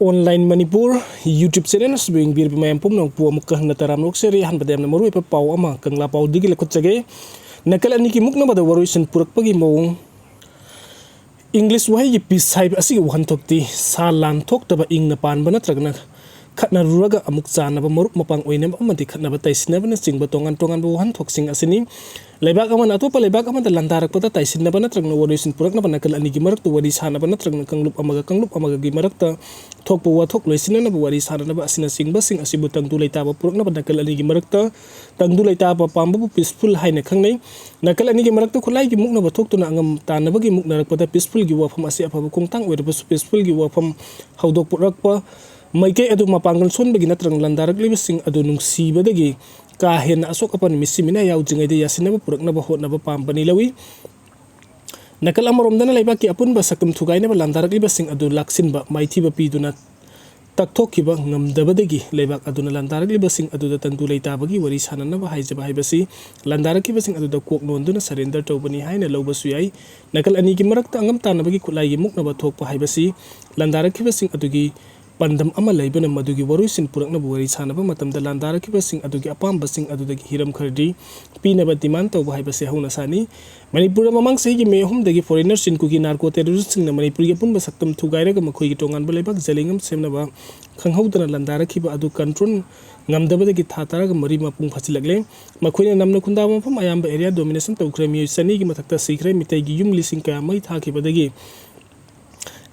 Online Manipur YouTube channel swing bir Meeyam pum nong pu mukah na taram lok seri han badam na maru ipa pau ama kangla pau digi lekut chage nakal ani ki mukna bada waruisan purak pagi mong English wahai yi pisai asigi wan thokti sa lan thok taba ing na pan bana tragna khatna ruraga amuk chana ba marup mapang oinam amati khatna ba taisina bana singba tongan ba wan thok sing asini leibak aman atopa leibak aman landarak pata taisina bana tragna waruisan purak na bana kal ani ki marak tu wari sana bana tragna kangluk amaga gi marak ta thok wa thok loisina na wari sana na ba asina singba sing asibu tangdu leita ba purak na bana kal ani ki marak ta tangdu leita ba pamba bu peaceful hai na khangnei nakal ani ki marak ta khulai ki mukna ba thok tu na angam ta na ba gi mukna rak pata peaceful gi wafam asi apa kongtang wer ba peaceful gi wafam haudok purak pa maike adu mapangal son bagi natrang landarak libasing adu nungsi badagi kahen asok apan misimina yaw jingai de yasina ba purak na ba hot na ba pampani lawi nakal amarom dana laiba ki apun ba sakam thugai na ba landarak libasing adu laksin ba maithi ba pi duna takthok ki ba ngamdabadagi leibak adu na landarak libasing adu da tangdu leita bagi wari sana na ba haijaba haibasi landarak ki basing adu da kok non duna surrender tawbani haina lawbasu yai nakal ani ki marak ta angam ta na bagi khulai gi muk na ba thok pa haibasi landarak ki basing adu gi pandam ama laibana madugi waruisin purakna buwari sanaba matamda landarak basing adugi apam basing adudagi hiram khardi pina ba demand tawba haibase hauna sani manipur mamang segi me hum dagi foreigners sin kuki narco terrorists sing na manipur gi pun ba saktam thugaira ga makhoi gi tongan ba lebak jalingam semna ba khanghaudana landarak ba adu control ngamdaba dagi thatara ga mari mapung phasilagle makhoina namna khunda ma pham ayam ba area domination tawkhre mi sani gi mathakta sikre mitai gi yum lising ka mai tha ki badagi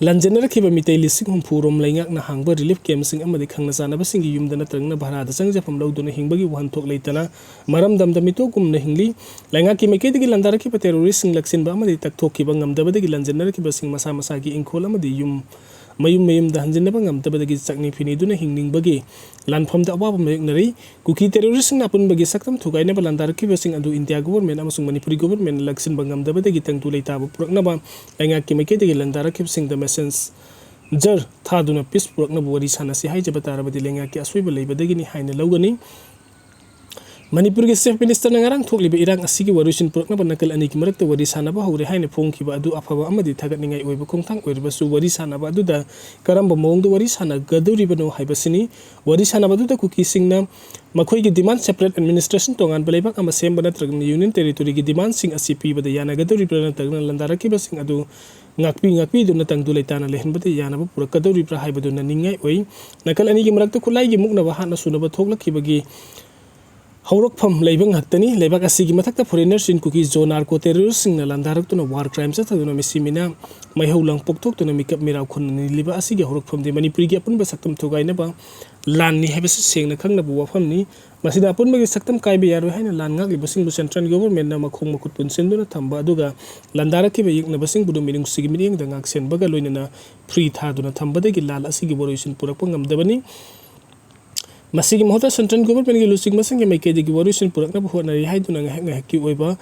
Lanjana rakiba mitai lising humpurom Leingakna hangba relief camp sing amadi khangna sana basing gi yumdana trangna bharada sangja famlau duna hingbagi wan thok leitana maram damda mito kumna hingli Leingakki meke digi landara ki terrorist sing laksin ba amadi tak thok ki ba ngamdaba digi lanjana rakiba sing masa masa gi ingkhol amadi mayum da hanjina ba ngamdaba digi chakni phini duna hingning bagi lanpham da aba mayuk nari kuki terrorist na pun bagi saktam thugai na ba landara ki basing adu India government amasung Manipuri government laksin ba ngamdaba digi tangtu leita ba purakna ba Leingakki meke digi landara ki sing da message jar thaduna peace purakna buwari sanasi hai jabatara badi Leingakki aswiba leibadagi ni haina lawgani Manipur ge chief minister na ngarang thokliba irang asigi warusin purakna ba nakal ani ki marakta wari sanaba hore haina phongkhiba adu afaba amadi thagat ningai oiba khongthang oirba su wari sanaba adu da karamba mong du wari sana gaduri bano haibasini wari sanaba adu da kuki singna makhoi gi demand separate administration tongan balaibak ama semba natragna union territory gi demand sing asipi bada yana gaduri prana tagna landara ki basing adu ngakpi du na tangdu leitana lehen bada yana ba purak gaduri pra haibadu na ningai oi nakal ani gi marakta khulai gi mukna ba hana sunaba thoklakhi bagi Haurok pham leibang haktani leibak asigi mathakta foreigners in kuki zone narco terrorists sing na landarak tuna war crimes sa thaduna misimina mai haulang pokthok tuna mikap mirau khon ni liba asigi haurok pham de manipuri gi apun ba saktam thogai na ba lan ni hebes seng na khangna bu wafam ni masida apun magi saktam kai be yaro haina lan ngak li basing bu central government na makhong makut pun senduna thamba aduga landarak ki be yik na basing budu mining sigi mining da ngak sen baga loina na free thaduna thamba de gi lal asigi boroisin purak pangam dabani Masigi mahota central government gi lusing masang mai ke digi warusin purakna bu hona ri haiduna nga ki oiba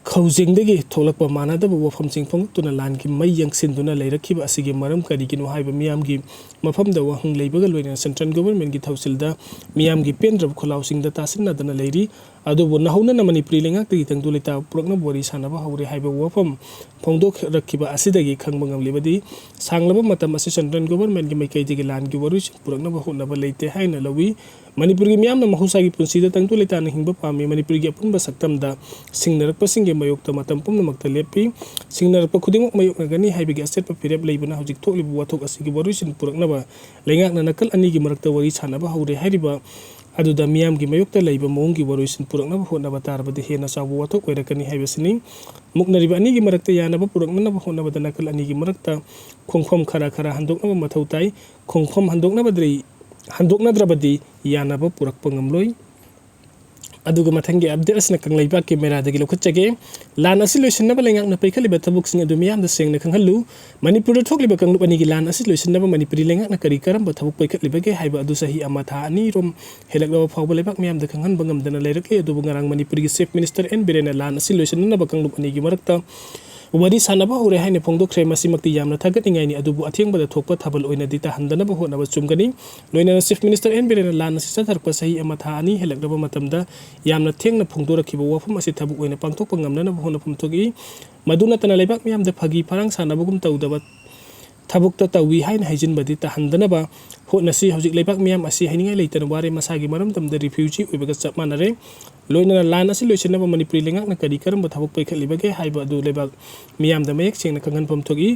khaujing degi tholakpa manada bu wafam chingphong tuna lan ki mai yangsin duna leirakhiba asigi maram kari kinu haiba miyam gi mafam da wahung leibaga loina central government gi thausil da miyam gi pendrab kholausing da tasin na dana leiri adu bu nahuna na Manipuri Leingak gi tangdu leita purakna bori sanaba hauri haiba wafam phongdok rakhiba asidagi khangbangam lebadi sanglaba matam asi central government gi mai kai digi lan gi warus purakna ba hona ba leite haina lawi Manipur gi miyam na mahusa gi punsi da tangdu leita na hingba pami Manipur gi apun ba saktam da singnarak pasing mayok ta matam pum namak lepi singnar pa khudimok mayok na gani haibigi aset pa pirep leibuna hojik thoklibu wathok asigi warusin purakna ba Leingakna nakal ani gi marakta wari sanaba haure hairiba adu da miyam gi mayok ta leiba mong gi warusin purakna ba hona ba tarba de hena sabu wathok oirakani haibasini muknari ba ani gi marakta yana ba purakna na ba hona ba nakal ani gi marakta khongkhom khara handokna ba mathau tai khongkhom handokna ba dri handokna drabadi yana ba purak pangamloi aduga mathangi update asna kanglai ba camera dagi lokhachage Lan Asi Loisinnaba Leingakna Paikhtliba Thabaksing adu miyamda sengna khanghalu Manipur thokliba kanglup ani gi Lan Asi Loisinnaba Manipuri Leingakna kari karamba thabuk Paikhtliba ge haiba adu sahi amatha ani rom helakla phawba lebak miyamda khanghan bangam dana leirakle adu ngarang Manipuri gi chief minister en birena Lan Asi Loisinnaba kanglup ani gi marakta wari sanaba hore haine phongdokre masimakti yamna thagat ingai ni adubu athengbada thokpa thabal oina dita handana ba hona ba chumgani loina chief minister en birena Lan Asi satharpa sahi amatha ani helakdaba matamda yamna thengna phongdorakhiba wafam asi thabu oina pangthokpa ngamna na ba hona phumthogi maduna tana leibak miyamda phagi parang sanabagum tawdaba ꯊꯕꯛꯇ ꯇꯧꯋꯤ ꯍꯥꯏꯅ ꯍꯩꯖꯤꯟꯕꯗꯤ ꯇꯥꯍꯟꯗꯅꯕ ꯍꯣꯠꯅꯁꯤ ꯍꯧꯖꯤꯛ ꯂꯩꯕꯥꯛ ꯃꯤꯌꯥꯝ ꯑꯁꯤ ꯍꯥꯏꯅꯤꯡꯉꯥꯏ ꯂꯩꯇꯅ ꯋꯥꯔꯦ ꯃꯁꯥꯒꯤ ꯃꯔꯝꯗꯝꯗ ꯔꯤꯐ꯭ꯌꯨꯖꯤ ꯑꯣꯏꯕꯒ ꯆꯞ ꯃꯥꯟꯅꯔꯦ ꯂꯣꯏꯅꯅ ꯂꯥꯟ ꯑꯁꯤ ꯂꯣꯏꯁꯤꯟꯅꯕ ꯃꯅꯤꯄꯨꯔꯤ ꯂꯩꯉꯥꯛꯅ ꯀꯔꯝꯕ ꯊꯕꯛ ꯄꯥꯏꯈꯠꯂꯤꯕꯒꯦ ꯍꯥꯏꯕ ꯑꯗꯨ ꯂꯩꯕꯥꯛ ꯃꯤꯌꯥꯝꯗ ꯃꯌꯦꯛ ꯁꯦꯡꯅ ꯈꯪꯍꯟꯐꯝ ꯊꯣꯛꯏ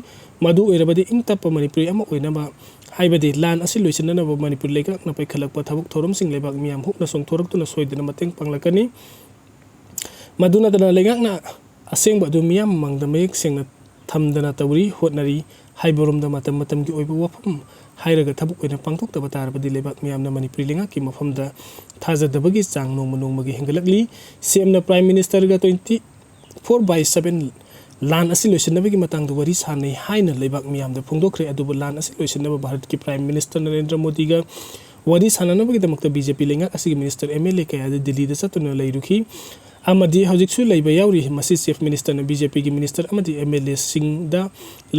ꯃꯗꯨ ꯑꯣꯏꯔꯕꯗꯤ ꯏꯪ ꯇꯞꯄ ꯃꯅꯤꯄꯨꯔꯤ ꯑꯃ ꯑꯣꯏꯅꯕ ꯍꯥꯏꯕꯗꯤ ꯂꯥꯟ ꯑꯁꯤ ꯂꯣꯏꯁꯤꯟꯅꯅꯕ ꯃꯅꯤꯄꯨꯔ ꯂꯩꯉꯥꯛꯅ ꯄꯥꯏꯈꯠꯂꯛꯄ ꯊꯕꯛ ꯊꯧꯔꯝꯁꯤꯡ ꯂꯩꯕꯥꯛ ꯃꯤꯌꯥꯝ ꯍꯨꯞꯅ ꯆꯣꯡꯊꯣꯔꯛꯇꯨꯅ ꯁꯣꯏꯗꯅ ꯃꯇꯦꯡ ꯄꯥꯡꯂꯛꯀꯅꯤ ꯃꯗꯨ ꯅꯠꯇꯅ ꯂꯩꯉꯥꯛꯅ ꯑꯁꯦꯡꯕ ꯑꯗꯨ ꯃꯤꯌꯥꯝ ꯃꯃꯥꯡꯗ ꯃꯌꯦꯛ ꯁꯦꯡꯅ ꯊꯝꯗꯅ ꯇꯧꯔꯤ ꯍꯣꯠꯅꯔꯤ ꯍꯥꯏꯕꯔꯣꯝꯗ ꯃꯇꯝꯒꯤ ꯑꯣꯏꯕ ꯋꯥꯐꯝ ꯍꯥꯏꯔꯒ ꯊꯕꯛ ꯑꯣꯏꯅ ꯄꯥꯡꯊꯣꯛꯇꯕ ꯇꯥꯔꯕꯗꯤ ꯂꯩꯕꯥꯛ ꯃꯤꯌꯥꯝꯅ ꯃꯅꯤꯄꯨꯔꯤ ꯂꯩꯉꯥꯛꯀꯤ ꯃꯐꯝꯗ ꯊꯥꯖꯗꯕꯒꯤ ꯆꯥꯡ ꯅꯣꯡꯃꯒꯤ ꯍꯦꯟꯒꯠꯂꯛꯂꯤ ꯁꯤꯑꯦꯝꯅ ꯄ꯭ꯔꯥꯏꯝ ꯃꯤꯅꯤꯁꯇꯔꯒ 24/7 ꯂꯥꯟ ꯑꯁꯤ ꯂꯣꯏꯁꯤꯟꯅꯕꯒꯤ ꯃꯇꯥꯡꯗ ꯋꯥꯔꯤ ꯁꯥꯟꯅꯩ ꯍꯥꯏꯅ ꯂꯩꯕꯥꯛ ꯃꯤꯌꯥꯝꯗ ꯐꯣꯡꯗꯣꯛꯈ꯭ꯔꯦ ꯑꯗꯨꯕꯨ ꯂꯥꯟ ꯑꯁꯤ ꯂꯣꯏꯁꯤꯟꯅꯕ ꯚꯥꯔꯠꯀꯤ ꯄ꯭ꯔꯥꯏꯝ ꯃꯤꯅꯤꯁꯇꯔ ꯅꯔꯦꯟꯗ꯭ꯔ ꯃꯣꯗꯤꯒ ꯋꯥꯔꯤ ꯁꯥꯟꯅꯅꯕꯒꯤꯗꯃꯛꯇ ꯕꯤꯖꯦꯄꯤ ꯂꯩꯉꯥꯛ ꯑꯁꯤꯒꯤ ꯃꯤꯅꯤꯁꯇꯔ MLA ꯀꯌꯥꯗ ꯗꯤꯜꯂꯤꯗ ꯆꯠꯇꯨꯅ ꯂꯩꯔꯨꯈꯤ ꯑꯃꯗꯤ ꯍꯧꯖꯤꯛꯁꯨ ꯂꯩꯕ ꯌꯥꯎꯔꯤ ꯃꯁꯤ ꯆꯤꯐ ꯃꯤꯅꯤꯁꯇꯔꯅ ꯕꯤꯖꯦꯄꯤꯒꯤ ꯃꯤꯅꯤꯁꯇꯔ ꯑꯃꯗꯤ MLAꯁꯤꯡꯗ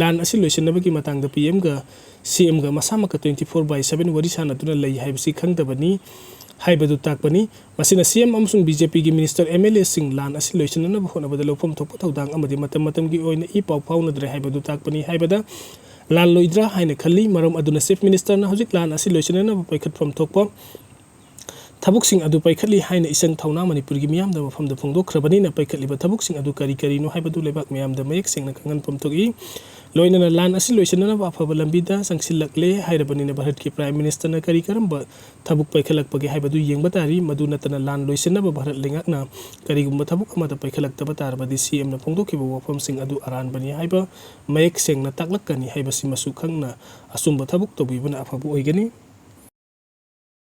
ꯂꯥꯟ ꯑꯁꯤ ꯂꯣꯏꯁꯤꯟꯅꯕꯒꯤ ꯃꯇꯥꯡꯗ PMꯒ CMꯒ ꯃꯁꯥꯃꯛꯀ 24/7 ꯋꯥꯔꯤ ꯁꯥꯟꯅꯗꯨꯅ ꯂꯩ ꯍꯥꯏꯕꯁꯤ ꯈꯪꯗꯕꯅꯤ ꯍꯥꯏꯕꯗꯨ ꯇꯥꯛꯄꯅꯤ ꯃꯁꯤꯅ CM ꯑꯃꯁꯨꯡ BJPꯒꯤ ꯃꯤꯅꯤꯁꯇꯔ MLAꯁꯤꯡ ꯂꯥꯟ ꯑꯁꯤ ꯂꯣꯏꯁꯤꯟꯅꯅꯕ ꯍꯣꯠꯅꯕꯗ ꯂꯧꯐꯝ ꯊꯣꯛꯄ ꯊꯧꯗꯥꯡ ꯑꯃꯗꯤ ꯃꯇꯝꯒꯤ ꯑꯣꯏꯅ ꯄꯥꯎ ꯐꯥꯎꯅꯗ꯭ꯔꯦ ꯍꯥꯏꯕꯗꯨ ꯇꯥꯛꯄꯅꯤ ꯍꯥꯏꯕꯗ ꯂꯥꯟ ꯂꯣꯏꯗ꯭ꯔꯥ ꯍꯥꯏꯅ ꯈꯜꯂꯤ ꯃꯔꯝ ꯑꯗꯨꯅ ꯆꯤꯐ ꯃꯤꯅꯤꯁꯇꯔꯅ ꯍꯧꯖꯤꯛ ꯂꯥꯟ ꯑꯁꯤ ꯂꯣꯏꯁꯤꯟꯅꯅꯕ ꯄꯥꯏꯈꯠꯐꯝ ꯊꯣꯛꯄ ꯊꯕꯛꯁꯤꯡ ꯑꯗꯨ ꯄꯥꯏꯈꯠꯂꯤ ꯍꯥꯏꯅ ꯏꯆꯪ ꯊꯧꯅꯥ ꯃꯅꯤꯄꯨꯔꯒꯤ ꯃꯤꯌꯥꯝꯗ ꯃꯐꯝꯗ ꯐꯣꯡꯗꯣꯛꯈ꯭ꯔꯕꯅꯤꯅ ꯄꯥꯏꯈꯠꯂꯤꯕ ꯊꯕꯛꯁꯤꯡ ꯑꯗꯨ ꯀꯔꯤꯅꯣ ꯍꯥꯏꯕꯗꯨ ꯂꯩꯕꯥꯛ ꯃꯤꯌꯥꯝꯗ ꯃꯌꯦꯛ ꯁꯦꯡꯅ ꯈꯪꯍꯟꯐꯝ ꯊꯣꯛꯏ ꯂꯣꯏꯅꯅ ꯂꯥꯟ ꯑꯁꯤ ꯂꯣꯏꯁꯤꯟꯅꯅꯕ ꯑꯐꯕ ꯂꯝꯕꯤꯗ ꯆꯪꯁꯤꯜꯂꯛꯂꯦ ꯍꯥꯏꯔꯕꯅꯤꯅ ꯚꯥꯔꯠꯀꯤ ꯄ꯭ꯔꯥꯏꯝ ꯃꯤꯅꯤꯁꯇꯔꯅ ꯀꯔꯝꯕ ꯊꯕꯛ ꯄꯥꯏꯈꯠꯂꯛꯄꯒꯦ ꯍꯥꯏꯕꯗꯨ ꯌꯦꯡꯕ ꯇꯥꯔꯤ ꯃꯗꯨ ꯅꯠꯇꯅ ꯂꯥꯟ ꯂꯣꯏꯁꯤꯟꯅꯕ ꯚꯥꯔꯠ ꯂꯩꯉꯥꯛꯅ ꯀꯔꯤꯒꯨꯝꯕ ꯊꯕꯛ ꯑꯃꯗ ꯄꯥꯏꯈꯠꯂꯛꯇꯕ ꯇꯥꯔꯕꯗꯤ CMꯅ ꯐꯣꯡꯗꯣꯛꯈꯤꯕ ꯋꯥꯐꯝꯁꯤꯡ ꯑꯗꯨ ꯑꯔꯥꯟꯕꯅꯤ ꯍꯥꯏꯕ ꯃꯌꯦꯛ ꯁꯦꯡꯅ ꯇꯥꯛꯂꯛꯀꯅꯤ ꯍꯥꯏꯕꯁꯤꯃꯁꯨ ꯈꯪꯅ ꯑꯆꯨꯝꯕ ꯊꯕꯛ ꯇꯧꯕꯤꯕꯅ ꯑꯐꯕ ꯑꯣꯏꯒꯅꯤ